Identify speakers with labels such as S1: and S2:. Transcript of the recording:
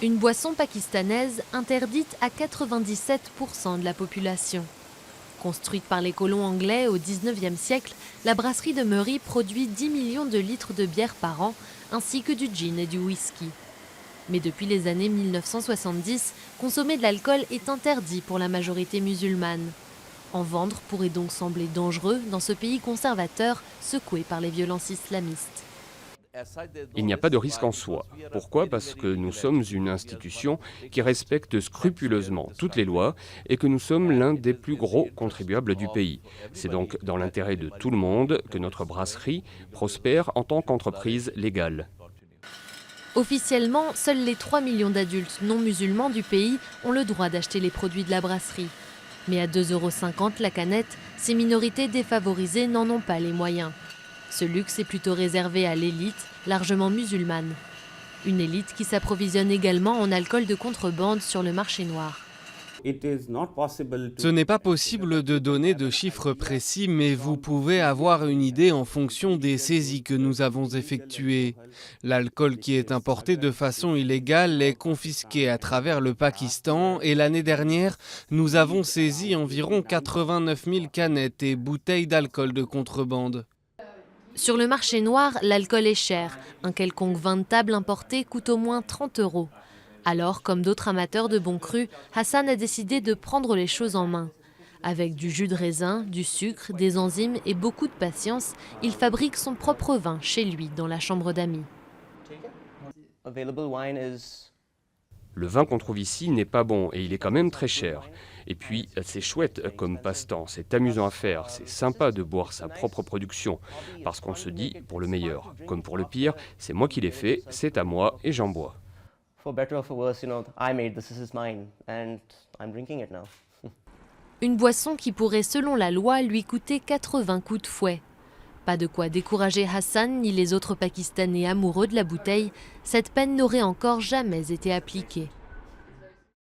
S1: Une boisson pakistanaise interdite à 97% de la population. Construite par les colons anglais au XIXe siècle, la brasserie de Murray produit 10 millions de litres de bière par an, ainsi que du gin et du whisky. Mais depuis les années 1970, consommer de l'alcool est interdit pour la majorité musulmane. En vendre pourrait donc sembler dangereux dans ce pays conservateur secoué par les violences islamistes.
S2: Il n'y a pas de risque en soi. Pourquoi? Parce que nous sommes une institution qui respecte scrupuleusement toutes les lois et que nous sommes l'un des plus gros contribuables du pays. C'est donc dans l'intérêt de tout le monde que notre brasserie prospère en tant qu'entreprise légale.
S1: Officiellement, seuls les 3 millions d'adultes non musulmans du pays ont le droit d'acheter les produits de la brasserie. Mais à 2,50 € la canette, ces minorités défavorisées n'en ont pas les moyens. Ce luxe est plutôt réservé à l'élite, largement musulmane. Une élite qui s'approvisionne également en alcool de contrebande sur le marché noir.
S3: Ce n'est pas possible de donner de chiffres précis, mais vous pouvez avoir une idée en fonction des saisies que nous avons effectuées. L'alcool qui est importé de façon illégale est confisqué à travers le Pakistan et l'année dernière, nous avons saisi environ 89 000 canettes et bouteilles d'alcool de contrebande.
S1: Sur le marché noir, l'alcool est cher. Un quelconque vin de table importé coûte au moins 30 €. Alors, comme d'autres amateurs de bons crus, Hassan a décidé de prendre les choses en main. Avec du jus de raisin, du sucre, des enzymes et beaucoup de patience, il fabrique son propre vin chez lui, dans la chambre d'amis.
S2: Le vin qu'on trouve ici n'est pas bon et il est quand même très cher. Et puis, c'est chouette comme passe-temps, c'est amusant à faire, c'est sympa de boire sa propre production, parce qu'on se dit, pour le meilleur, comme pour le pire, c'est moi qui l'ai fait, c'est à moi et j'en bois.
S1: Une boisson qui pourrait, selon la loi, lui coûter 80 coups de fouet. Pas de quoi décourager Hassan ni les autres Pakistanais amoureux de la bouteille, cette peine n'aurait encore jamais été appliquée.